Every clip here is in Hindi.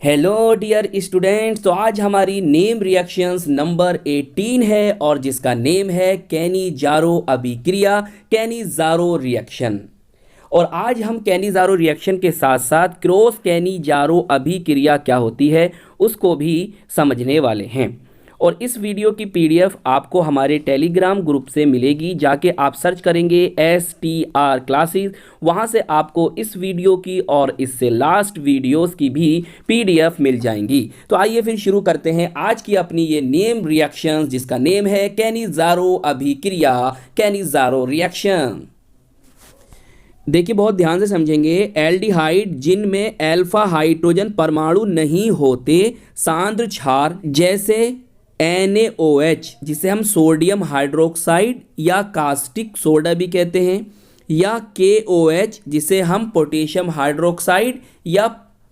Hello dear students. तो आज हमारी नेम रिएक्शंस नंबर 18 है और जिसका नेम है कैनिजारो अभिक्रिया, कैनिजारो रिएक्शन। और आज हम कैनिजारो रिएक्शन के साथ साथ क्रॉस कैनिजारो अभिक्रिया क्या होती है उसको भी समझने वाले हैं। और इस वीडियो की पीडीएफ आपको हमारे टेलीग्राम ग्रुप से मिलेगी। जाके आप सर्च करेंगे STR क्लासेस, वहाँ से आपको इस वीडियो की और इससे लास्ट वीडियोस की भी पीडीएफ मिल जाएंगी। तो आइए फिर शुरू करते हैं आज की अपनी ये नेम रिएक्शंस, जिसका नेम है कैनिजारो अभिक्रिया, कैनिजारो रिएक्शन। देखिए बहुत ध्यान से समझेंगे। एल्डिहाइड जिनमें अल्फा हाइड्रोजन परमाणु नहीं होते, सांद्र क्षार जैसे NaOH, जिसे हम सोडियम हाइड्रोक्साइड या कास्टिक सोडा भी कहते हैं, या KOH जिसे हम पोटेशियम हाइड्रोक्साइड या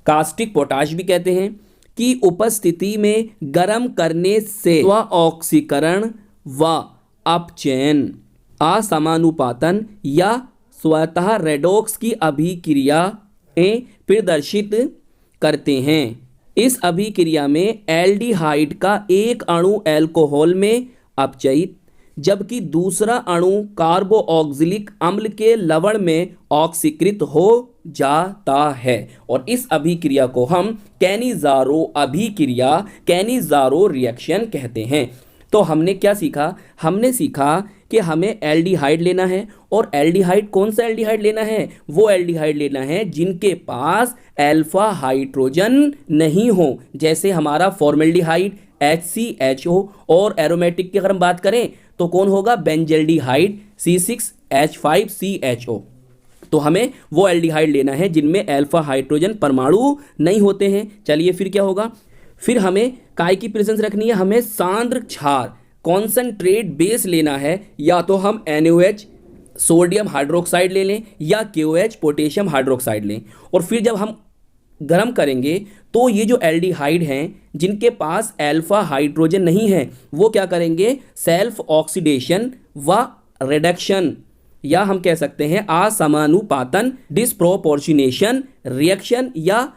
कास्टिक पोटाश भी कहते हैं, की उपस्थिति में गर्म करने से स्व ऑक्सीकरण व अपचयन, असमानुपातन या स्वतः रेडॉक्स की अभिक्रियाएं प्रदर्शित करते हैं। इस अभिक्रिया में एल्डिहाइड का एक अणु अल्कोहल में अपचयित, जबकि दूसरा अणु कार्बोऑक्सिलिक अम्ल के लवण में ऑक्सीकृत हो जाता है। और इस अभिक्रिया को हम कैनिजारो अभिक्रिया, कैनिजारो रिएक्शन कहते हैं। तो हमने क्या सीखा? हमने सीखा कि हमें एल्डिहाइड लेना है। और एल्डिहाइड, कौन सा एल्डिहाइड लेना है? वो एल्डिहाइड लेना है जिनके पास अल्फा हाइड्रोजन नहीं हो, जैसे हमारा फॉर्मेल्डिहाइड HCHO। और एरोमेटिक की अगर हम बात करें तो कौन होगा? Benzaldehyde C6H5CHO। तो हमें वो एल्डिहाइड लेना है जिनमें अल्फा हाइड्रोजन परमाणु नहीं होते हैं। चलिए फिर क्या होगा? फिर हमें काय की प्रेजेंस रखनी है, हमें सांद्र क्षार कॉन्सेंट्रेट बेस लेना है। या तो हम NaOH सोडियम हाइड्रोक्साइड ले लें या KOH पोटेशियम हाइड्रोक्साइड लें। और फिर जब हम गर्म करेंगे तो ये जो एल्डिहाइड हैं जिनके पास अल्फा हाइड्रोजन नहीं है, वो क्या करेंगे? सेल्फ ऑक्सीडेशन व रिडक्शन, या हम कह सकते हैं असमानुपातन, डिस्प्रोपोर्शनेशन रिएक्शन, या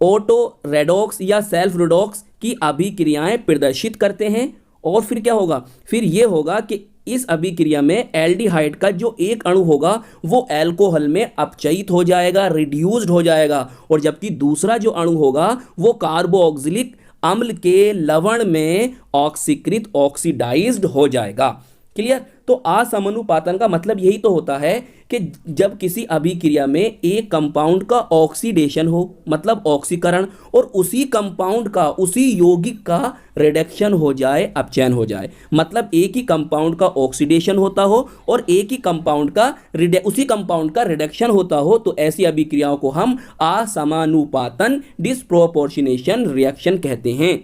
ऑटो रेडॉक्स या सेल्फ रिडॉक्स की अभिक्रियाएं प्रदर्शित करते हैं। और फिर क्या होगा? फिर ये होगा कि इस अभिक्रिया में एल्डिहाइड का जो एक अणु होगा वो अल्कोहल में अपचयित हो जाएगा, रिड्यूस्ड हो जाएगा, और जबकि दूसरा जो अणु होगा वो कार्बोऑक्सिलिक अम्ल के लवण में ऑक्सीकृत, ऑक्सीडाइज्ड हो जाएगा। क्लियर? तो असमानुपातन का मतलब यही तो होता है कि जब किसी अभिक्रिया में एक कंपाउंड का ऑक्सीडेशन हो, मतलब ऑक्सीकरण, और उसी कंपाउंड का, उसी यौगिक का रिडक्शन हो जाए, अपचयन हो जाए। मतलब एक ही कंपाउंड का ऑक्सीडेशन होता हो और एक ही कंपाउंड का उसी कंपाउंड का रिडक्शन होता हो, तो ऐसी अभिक्रियाओं को हम असमानुपातन, डिस्प्रोपोर्शनेशन रिएक्शन कहते हैं।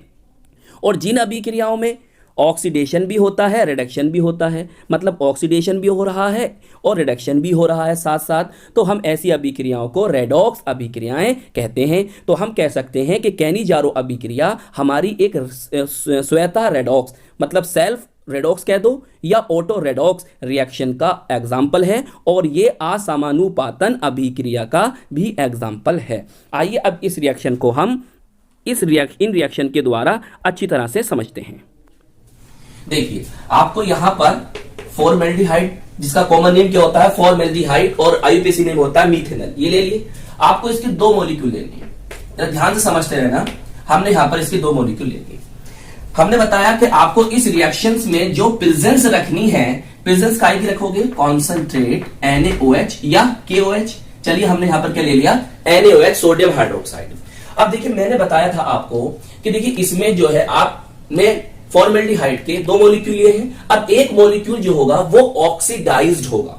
और जिन अभिक्रियाओं में ऑक्सीडेशन भी होता है, रिडक्शन भी होता है, मतलब ऑक्सीडेशन भी हो रहा है और रिडक्शन भी हो रहा है साथ साथ, तो हम ऐसी अभिक्रियाओं को रेडॉक्स अभिक्रियाएं कहते हैं। तो हम कह सकते हैं कि कैनिजारो अभिक्रिया हमारी एक स्वतः रेडॉक्स, मतलब सेल्फ रेडॉक्स कह दो या ऑटो रेडॉक्स रिएक्शन का एग्जाम्पल है, और ये असमानुपातन अभिक्रिया का भी एग्जाम्पल है। आइए अब इस रिएक्शन को हम इन रिएक्शन के द्वारा अच्छी तरह से समझते हैं। देखिए आपको यहां पर फॉर्मेल्डिहाइड, जिसका कॉमन नेम क्या होता है? फॉर्मेल्डिहाइड, और आईयूपीएसी नेम होता है मिथेनॉल, ये ले लिए। आपको इसके दो मॉलिक्यूल लेने हैं, ध्यान से समझते रहना। हमने यहां पर इसके दो मॉलिक्यूल ले लिए। हमने बताया कि आपको इस रिएक्शंस में जो प्रेजेंस रखनी है, प्रेजेंस काय की रखोगे? कॉन्सेंट्रेट NaOH या KOH। चलिए हमने यहां पर क्या ले लिया? NaOH sodium hydroxide. अब देखिए मैंने बताया था आपको कि देखिए इसमें जो है आपने फॉर्मेल्डिहाइड के दो मॉलिक्यूल लिए हैं। अब एक मॉलिक्यूल जो होगा वो ऑक्सीडाइज्ड होगा।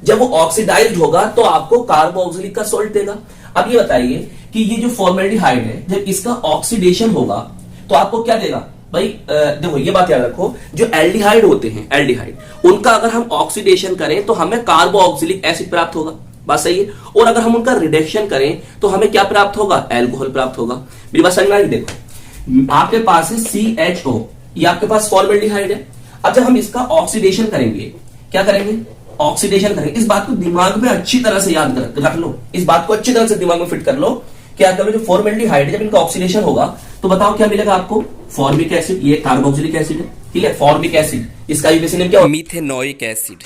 जब वो ऑक्सीडाइज्ड होगा तो आपको कार्बोऑक्सिलिक का सॉल्ट देगा। अब ये बताइए कि ये जो फॉर्मेल्डिहाइड है, जब इसका ऑक्सीडेशन होगा तो आपको क्या देगा? भाई देखो ये बात याद रखो, जो एल्डिहाइड होते हैं, एल्डिहाइड, उनका अगर हम ऑक्सीडेशन करें तो हमें कार्बोऑक्सिलिक एसिड प्राप्त होगा। बात सही है? और अगर हम उनका रिडक्शन करें तो हमें क्या प्राप्त होगा? अल्कोहल प्राप्त होगा। मेरी बात समझ में आई? देखो आपके पास है CHO, ये आपके पास फॉर्मेल्डिहाइड है। अब जब हम इसका ऑक्सीडेशन करेंगे, क्या करेंगे? ऑक्सीडेशन करेंगे। इस बात को दिमाग में अच्छी तरह से याद रख लो, इस बात को अच्छी तरह से दिमाग में फिट कर लो क्या करो, जो फॉर्मेल्डिहाइड है जब इनका ऑक्सीडेशन होगा तो बताओ क्या मिलेगा आपको, फॉर्मिक एसिड, ये कार्बोक्सिलिक एसिड है, ठीक है, फॉर्मिक एसिड, इसका यूनिवर्सल नेम क्या हो, मीथेनोइक एसिड।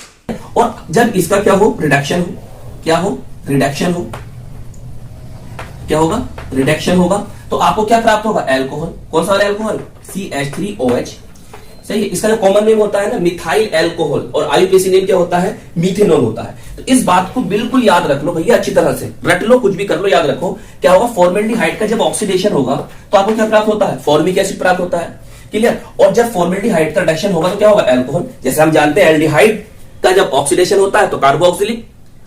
और जब इसका क्या हो, रिडक्शन हो, क्या हो, रिडक्शन हो, क्या होगा, रिडक्शन होगा, तो आपको क्या प्राप्त होगा, एल्कोहल। कौन सा वाला एल्कोहल, CH3OH, सही है। इसका जो कॉमन नेम होता है ना मिथाइल एल्कोहल, और आईयूपीएसी नेम क्या होता है, मीथेनॉल होता है। तो इस बात को बिल्कुल याद रख लो भैया, अच्छी तरह से रट लो, कुछ भी कर लो, याद रखो क्या होगा, फॉर्मेल्डिहाइड का जब ऑक्सीडेशन होगा तो आपको क्या प्राप्त होता है, फॉर्मिक एसिड प्राप्त होता है, क्लियर। और जब फॉर्मेल्डिहाइड का रिडक्शन होगा तो क्या होगा, एल्कोहल। जैसे हम जानते हैं एल्डिहाइड का जब ऑक्सीडेशन होता है तो कार्बोक्सिलिक,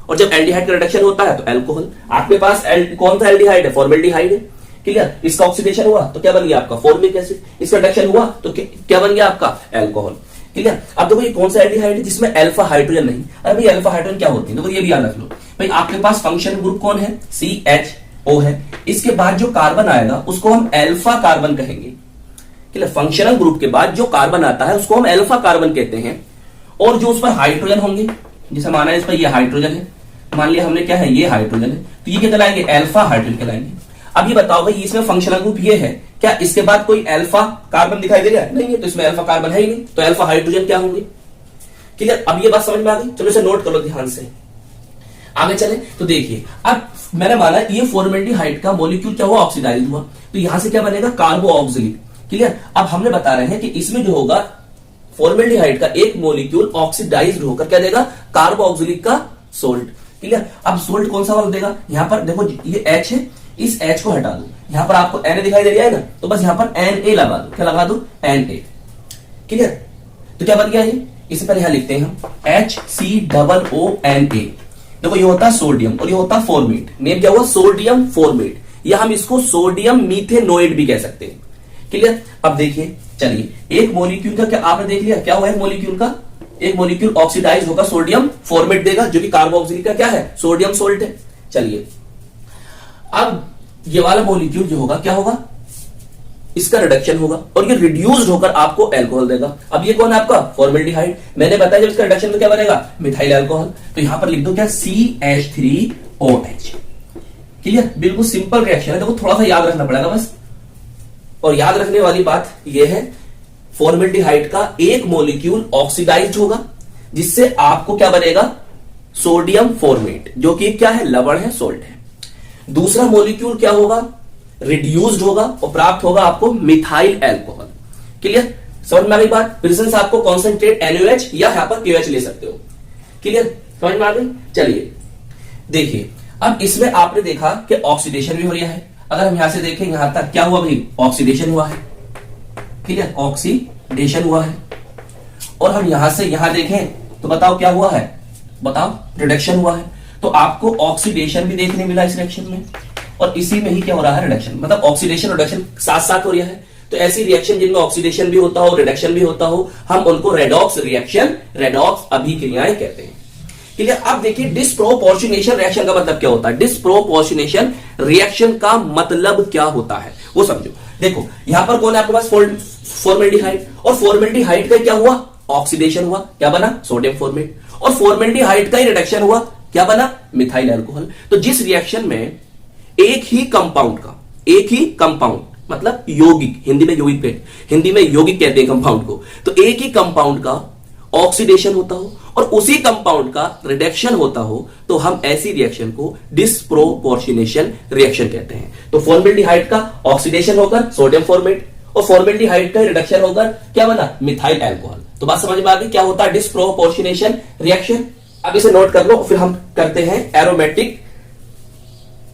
और जब एल्डिहाइड का रिडक्शन होता है तो एल्कोहल। आपके पास कौन सा एल्डिहाइड है, फॉर्मेल्डिहाइड है, क्लियर। इसका ऑक्सीडेशन हुआ तो क्या बन गया आपका, फॉर्मिक एसिड, इसका रिडक्शन हुआ तो क्या बन गया आपका, एल्कोहल, क्लियर। अब देखो ये कौन सा एल्डिहाइड है जिसमें अल्फा हाइड्रोजन नहीं। अरे भाई अल्फा हाइड्रोजन क्या होती है, देखो ये भी याद रख लो भाई, आपके पास फंक्शनल ग्रुप कौन है, CHO है, इसके बाद जो कार्बन आएगा उसको हम अल्फा कार्बन कहेंगे, क्लियर। फंक्शनल ग्रुप के बाद जो कार्बन आता है उसको हम अल्फा कार्बन कहते हैं, और जो उस पर हाइड्रोजन होंगे, जैसे माना है इस पर ये हाइड्रोजन है, मान लिया हमने क्या है, ये हाइड्रोजन है, तो ये क्या कहलाएंगे, अल्फा हाइड्रोजन कहलाएंगे। अब ये बताओ भाई इसमें फंक्शनल ग्रुप ये है, क्या इसके बाद कोई अल्फा कार्बन दिखाई दे रहा है, नहीं है, तो इसमें अल्फा कार्बन है ही नहीं, तो अल्फा हाइड्रोजन क्या होंगे, क्लियर। अब ये बात समझ में आ गई, चलो इसे नोट कर लो ध्यान से, आगे चले तो देखिए। अब मैंने माना ये फॉर्मेल्डिहाइड का मॉलिक्यूल क्या हुआ, ऑक्सीडाइज हुआ, तो यहां से क्या बनेगा, कार्बोक्सिलिक, क्लियर। अब हमने बता रहे हैं कि इसमें जो होगा फॉर्मेल्डिहाइड का एक मॉलिक्यूल ऑक्सीडाइज्ड होकर क्या देगा, कार्बोक्सिलिक का सोल्ट, क्लियर। अब सोल्ट कौन सा वाला देगा, यहां पर देखो ये H है, इस H को हटा दो, यहां पर आपको Na दिखाई दे रहा है ना, तो बस यहां पर Na लगा दो, क्या लगा दो, Na, क्लियर। तो क्या बन गया ये, इसे पहले यहां लिखते हैं हम HCOONA। देखो ये होता है सोडियम और ये होता है फॉर्मेट, नेम क्या हुआ, सोडियम फॉर्मेट, या हम इसको सोडियम मीथेनोइड भी कह सकते हैं, क्लियर। अब देखिए चलिए, एक मॉलिक्यूल का क्या आपने देख लिया, क्या हुआ, एक मॉलिक्यूल का, एक मॉलिक्यूल ऑक्सीडाइज होगा, सोडियम फॉर्मेट देगा, जो कि कार्बोक्सिलिक का क्या है, सोडियम सोल्ट है। चलिए अब ये वाला मॉलिक्यूल जो होगा क्या होगा, इसका रिडक्शन होगा और ये रिड्यूस्ड होकर आपको अल्कोहल देगा। अब ये कौन है आपका, फॉर्मेल्डिहाइड। मैंने बताया जब इसका रिडक्शन तो क्या बनेगा, मिथाइल अल्कोहल, तो यहां पर लिख दो क्या, CH3OH, क्लियर। बिल्कुल सिंपल रिएक्शन है, देखो थोड़ा सा याद रखना पड़ेगा बस। और याद रखने वाली बात यह है, फॉर्मेल्डिहाइड का एक मॉलिक्यूल ऑक्सीडाइज्ड होगा, जिससे आपको क्या बनेगा, सोडियम फॉर्मेट, जो कि क्या है, लवण है, सोल्ट है। दूसरा मॉलिक्यूल क्या होगा, रिड्यूस्ड होगा और प्राप्त होगा आपको मिथाइल अल्कोहल, क्लियर। समझ में आ गई बात। प्रेजेंस आपको कॉन्सेंट्रेट NaOH या यहां पर KOH ले सकते हो, क्लियर, समझ में आ गई। चलिए देखिए, अब इसमें आपने देखा कि ऑक्सीडेशन भी हो रहा है। अगर हम यहां से देखें, यहां तक क्या हुआ भाई, ऑक्सीडेशन हुआ है, क्लियर, ऑक्सीडेशन हुआ है। और हम यहां से यहां देखें तो बताओ क्या हुआ है, बताओ, रिडक्शन हुआ है। तो आपको ऑक्सीडेशन भी देखने मिला इस रिएक्शन में, और इसी में ही क्या हो रहा है, रिडक्शन, मतलब ऑक्सीडेशन रिडक्शन साथ साथ हो रहा है। तो ऐसी रिएक्शन जिनमें ऑक्सीडेशन भी होता हो, रिडक्शन भी होता हो, हम उनको रेडॉक्स रिएक्शन, रेडॉक्स अभिक्रियाएं कहते हैं, क्लियर। अब देखिए डिस्प्रोपोर्शनेशन रिएक्शन का मतलब क्या होता है, डिस्प्रोपोर्शनेशन रिएक्शन का मतलब क्या होता है वो समझो। देखो यहां पर कौन है आपके पास, फॉर्मेल्डिहाइड, और फॉर्मेल्डिहाइड का क्या हुआ, ऑक्सीडेशन हुआ, क्या बना, सोडियम फॉर्मेट, और फॉर्मेल्डिहाइड का ही रिडक्शन हुआ, क्या बना, मिथाइल अल्कोहल। तो जिस रिएक्शन में एक ही कंपाउंड का, एक ही कंपाउंड मतलब यौगिक, हिंदी में यौगिक, हिंदी में यौगिक कहते हैं कंपाउंड को, तो एक ही कंपाउंड का ऑक्सीडेशन होता हो और उसी कंपाउंड का रिडक्शन होता हो, तो हम ऐसी रिएक्शन को डिस्प्रोपोर्शनेशन रिएक्शन कहते हैं। तो फॉर्मेल्डिहाइड का ऑक्सीडेशन होकर सोडियम फॉर्मेट और फॉर्मेल्डिहाइड का रिडक्शन होकर क्या बना, मिथाइल अल्कोहल। तो बात समझ में आ गई, क्या होता है डिस्प्रोपोर्शनेशन रिएक्शन। अब इसे नोट कर लो, फिर हम करते हैं एरोमेटिक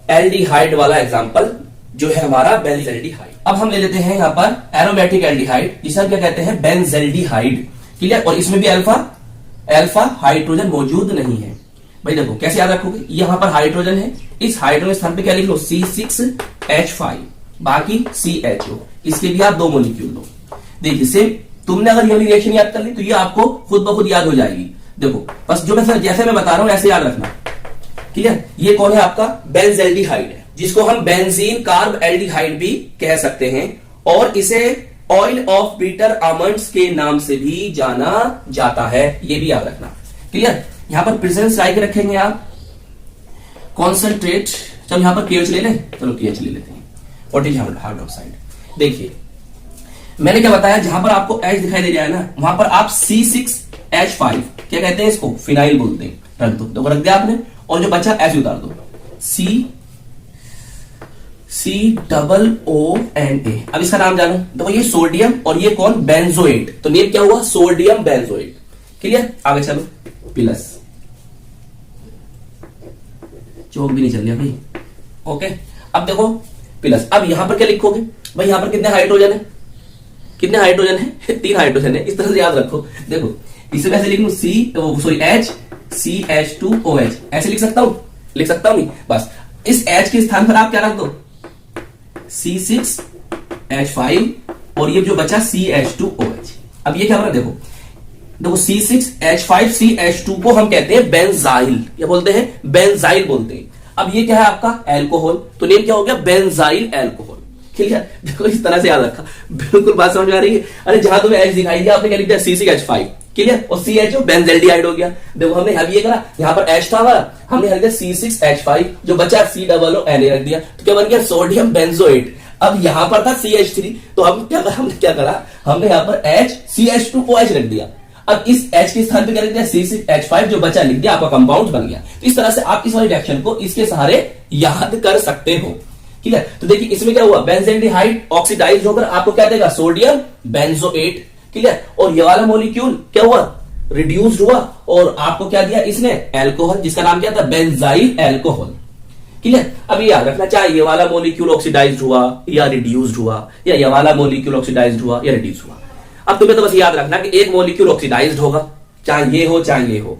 एल्डिहाइड वाला एग्जांपल, जो है हमारा बेंजल्डिहाइड। अब हम ले लेते हैं यहां पर एरोमेटिक एल्डिहाइड, जिसे हम क्या कहते हैं, बेंजल्डिहाइड, क्लियर। और इसमें भी अल्फा हाइड्रोजन मौजूद नहीं है। भाई देखो कैसे याद रखोगे, यहां पर हाइड्रोजन है, इस हाइड्रोजन स्थान पे क्या लिख लो, C6H5, बाकी CHO, इसके भी आप दो मॉलिक्यूल लो। देखिए सेम, तुमने अगर ये वाली रिएक्शन याद कर ली तो ये आपको खुद ब खुद याद हो जाएगी। देखो बस जो मैं जैसे मैं बता रहा हूं ऐसे याद रखना, क्लियर। ये कौन है आपका, बेंजल्डिहाइड है, जिसको हम बेंजीन कार्ब एल्डिहाइड भी कह सकते हैं, और इसे ऑयल ऑफ बीटर आमंड्स के नाम से भी जाना जाता है, ये भी याद रखना, क्लियर। यहां पर प्रेजेंस राइट रखेंगे आप, कॉन्सेंट्रेट चलो यहाँ पर KH ले लें, चलो KH ले लेते हैं। What is hydroxide? देखिए मैंने क्या बताया, जहां पर आपको H दिखाई दे रहा है ना, वहां पर आप C6H5 क्या कहते हैं इसको, फिनाइल बोलते हैं, रख दो। देखो रख दिया आपने, और जो बचा H उतार दो, COONA। अब इसका नाम जानो, देखो ये सोडियम और ये कौन, बेंजोएट, तो नेम क्या हुआ, सोडियम बेंजोएट। क्लियर? आगे चलो, प्लस, चौक भी नहीं चल रहा भाई। ओके, अब देखो प्लस, अब यहां पर क्या लिखोगे भाई, यहां पर कितने हाइड्रोजन है, कितने हाइड्रोजन है, 3 हाइड्रोजन है। इस तरह से याद रखो, देखो इसे कैसे लिख लूं, H CH2OH, ऐसे लिख सकता हूं, बस इस H के स्थान पर आप क्या रख दो, C6H5 और ये जो बचा CH2OH। अब ये क्या बना, देखो C6H5CH2 को हम कहते हैं बेंजाइल, या बोलते हैं बेंजाइल बोलते हैं। अब ये क्या है आपका एल्कोहल, तो नेम क्या हो गया, बेंजाइल एल्कोहल। क्लियर? देखो इस तरह से याद रखा, बिल्कुल बात समझ में आ रही है। अरे जहां तुम्हें H दिखाई दिया आपने क्या लिख दिया, C6H5। क्लियर? और CH बेंजेल्डिहाइड हो गया। देखो हमने अब ये करा, यहां पर H था हमारा, हमने रख दिया C6H5, जो बचा COONA रख दिया, तो क्या बन गया, सोडियम बेंजोएट। अब यहां पर था CH3, तो हमने क्या करा, हमने यहां पर CH2OH रख दिया। अब इस H के स्थान पे क्या लिख दिया, C6H5, जो बचा लिख दिया, आपका कंपाउंड बन गया। तो इस तरह से आप इस वाली रिएक्शन को इसके सहारे याद कर सकते हो। ठीक है? तो देखिए इसमें क्या हुआ, बेंजेल्डिहाइड ऑक्सीडाइज होकर आपको क्या देगा, सोडियम बेंजोएट। क्लियर? और ये वाला मॉलिक्यूल क्या हुआ, रिड्यूस्ड हुआ, और आपको क्या दिया इसने, एल्कोहल, जिसका नाम क्या था, बेंजाइल एल्कोहल। क्लियर? अब याद रखना, चाहे ये वाला मॉलिक्यूल ऑक्सीडाइज्ड हुआ या रिड्यूस्ड हुआ, या ये वाला मॉलिक्यूल ऑक्सीडाइज्ड हुआ या रिड्यूस हुआ। अब तुम्हें तो बस याद रखना कि एक मॉलिक्यूल ऑक्सीडाइज्ड होगा, चाहे ये हो चाहे ये हो,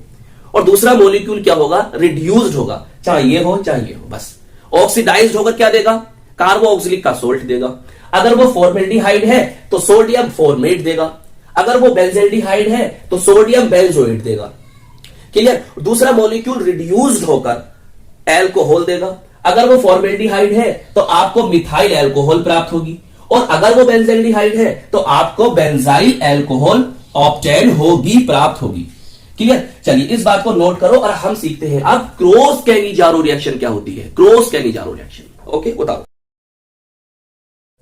और दूसरा मॉलिक्यूल क्या होगा, रिड्यूस्ड होगा, चाहे ये हो चाहे ये हो। बस ऑक्सीडाइज्ड होकर क्या देगा, कार्बोक्सिलिक का सोल्ट देगा। अगर वो फॉर्मेल्डिहाइड है तो सोडियम फॉर्मेट देगा। अगर वो बेंजेल्डिहाइड है तो सोडियम बेंजोएट देगा। क्लियर? दूसरा मॉलिक्यूल रिड्यूस्ड होकर एल्कोहल देगा। अगर वो फॉर्मेल्डिहाइड है तो आपको मिथाइल एल्कोहल प्राप्त होगी, और अगर वो बेंजेल्डिहाइड है तो आपको बेंजाइल एल्कोहल ऑब्टेन होगी, प्राप्त होगी। क्लियर? चलिए इस बात को नोट करो, और हम सीखते हैं अब क्रॉस कैनिजारो रिएक्शन क्या होती है, क्रॉस कैनिजारो रिएक्शन। ओके, बताओ।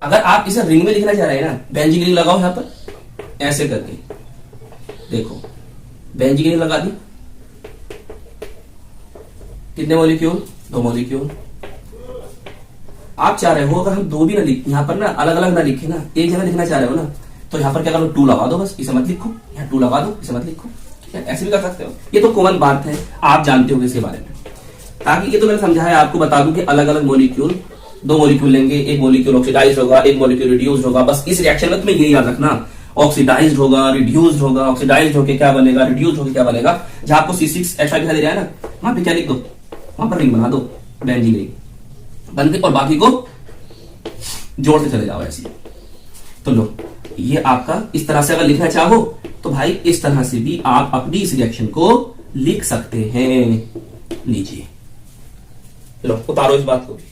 अगर आप इसे रिंग में लिखना चाह रहे हैं ना, बेंजीन रिंग लगाओ यहां पर ऐसे करके, देखो बेंजीन रिंग लगा दी, कितने मॉलिक्यूल, 2 मॉलिक्यूल। आप चाह रहे हो अगर हम 2 भी ना लिख, यहां पर ना अलग अलग ना लिखे ना, एक जगह लिखना चाह रहे हो ना, तो यहां पर क्या करो, 2 लगा दो, बस इसे मत लिखो, यहां 2 लगा दो, इसे मत लिखो। ठीक है? ऐसे भी कर सकते हो, ये तो कॉमन बात है, आप जानते हो इसके बारे में। ताकि ये तो मैंने समझाया, आपको बता दूं कि अलग अलग मॉलिक्यूल, 2 मॉलिक्यूल लेंगे, एक मॉलिक्यूल ऑक्सीडाइज्ड होगा, एक मॉलिक्यूल रिड्यूस्ड होगा। बस इस रिएक्शन में तुम्हें यही याद रखना, ऑक्सीडाइज्ड होगा, रिड्यूस्ड होगा, ऑक्सीडाइज्ड होकर क्या बनेगा, रिड्यूस्ड होकर क्या बनेगा। जहां आपको C6H5 दिखाई दे रहा है ना, वहां पे क्या लिख दो, वहां पर रिंग बना दो, बेंजीन रिंग बन गई, और बाकी को जोड़ते चले जाओ ऐसे। तो लो, ये आपका इस तरह से अगर लिखना चाहो तो भाई इस तरह से भी आप अपनी इस रिएक्शन को लिख सकते हैं। लीजिए, चलो उतारो इस बात को भी।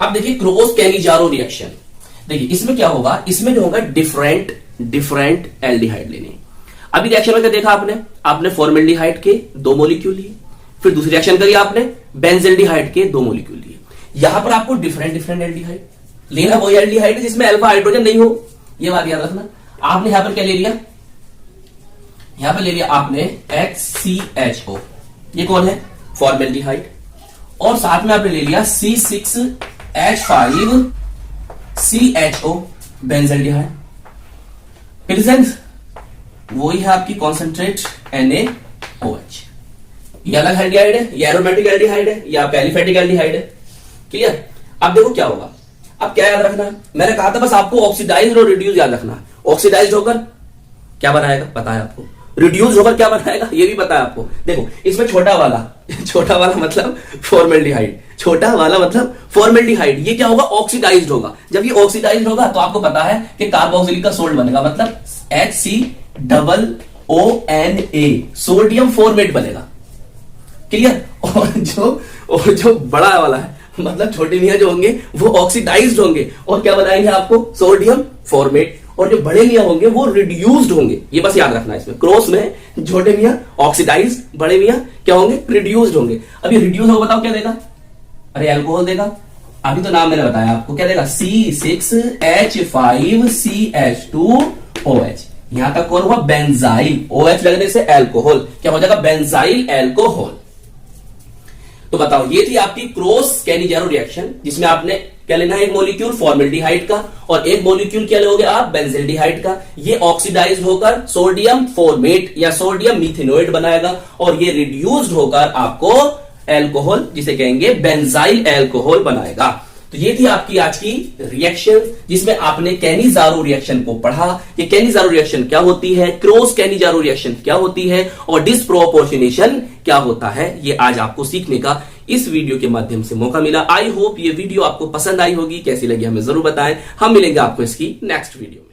अब देखिए क्रॉस कैनिजारो रिएक्शन, देखिए इसमें क्या होगा, इसमें जो होगा डिफरेंट एल्डिहाइड लेने। अभी रिएक्शन में क्या देखा आपने फॉर्मेल्डिहाइड के 2 मॉलिक्यूल लिए, फिर दूसरी रिएक्शन करी आपने बेंजेल्डिहाइड के 2 मॉलिक्यूल लिए। यहां पर आपको डिफरेंट एल्डिहाइड लेना, वही एल्डिहाइड है जिसमें अल्फा हाइड्रोजन नहीं हो, ये बात याद रखना। आपने यहां पर क्या ले लिया, यहां पर ले लिया आपने HCHO, ये कौन है, फॉर्मेल्डिहाइड, और साथ में आपने ले लिया C6H5CHO बेंजेल्डिहाइड। प्रेजेंस वही है आपकी कॉन्सेंट्रेट NaOH। ये अलग एल्डिहाइड है, ये एरोमेटिक एल्डिहाइड है, या आपका एलिफेटिक एल्डिहाइड है। क्लियर? अब देखो क्या होगा, अब क्या याद रखना, मैंने कहा था बस आपको ऑक्सीडाइज्ड और रिड्यूस याद रखना। ऑक्सीडाइज्ड होकर क्या बनाएगा पता है आपको, रिड्यूस होकर क्या बनाएगा ये भी पता है आपको। देखो इसमें छोटा वाला मतलब फॉर्मेल्डिहाइड, छोटा वाला मतलब फॉर्मेल्डिहाइड, ये क्या होगा, ऑक्सीडाइज्ड होगा। जब ये ऑक्सीडाइज्ड होगा तो आपको पता है कि कार्बोक्सिलिक का सोल्ट बनेगा, मतलब HCOONA, सोडियम फॉर्मेट बनेगा। क्लियर? और जो बड़ा वाला है, मतलब छोटे मियां जो होंगे वो ऑक्सीडाइज्ड होंगे, और क्या बनाएंगे आपको, सोडियम फॉर्मेट, और जो बड़े मियां होंगे वो रिड्यूस्ड होंगे। ये बस याद रखना है इसमें, क्रॉस में छोटे मियां ऑक्सीडाइज्ड, बड़े मियां क्या होंगे, रिड्यूस्ड होंगे। अब ये रिड्यूस होगा, बताओ क्या देगा, अरे एल्कोहल देगा, अभी तो नाम मैंने बताया आपको, क्या देगा C6H5CH2OH। यहां तक कौन हुआ, बेंजाइल, OH लगने से एल्कोहल, क्या हो जाएगा, बेंजाइल एल्कोहल। तो बताओ, ये थी आपकी क्रॉस कैनिजारो रिएक्शन, जिसमें आपने क्या लेना है, एक मॉलिक्यूल फॉर्मेल्डिहाइड का और एक मॉलिक्यूल क्या लोगे आप, बेंजल्डिहाइड का। ये ऑक्सीडाइज्ड होकर सोडियम फॉर्मेट या सोडियम मिथेनोएट बनाएगा और ये रिड्यूस्ड होकर आपको एल्कोहल, जिसे कहेंगे बेंजाइल एल्कोहल बनाएगा। तो ये थी आपकी आज की रिएक्शन, जिसमें आपने कैनिजारो रिएक्शन को पढ़ा। ये कैनिजारो रिएक्शन क्या होती है, क्रॉस कैनिजारो रिएक्शन क्या होती है और डिस्प्रोपोर्शनेशन क्या होता है, ये आज आपको सीखने का इस वीडियो के माध्यम से मौका मिला। आई होप ये वीडियो आपको पसंद आई होगी। कैसी लगी हमें जरूर बताएं। हम मिलेंगे आपको इसकी नेक्स्ट वीडियो में।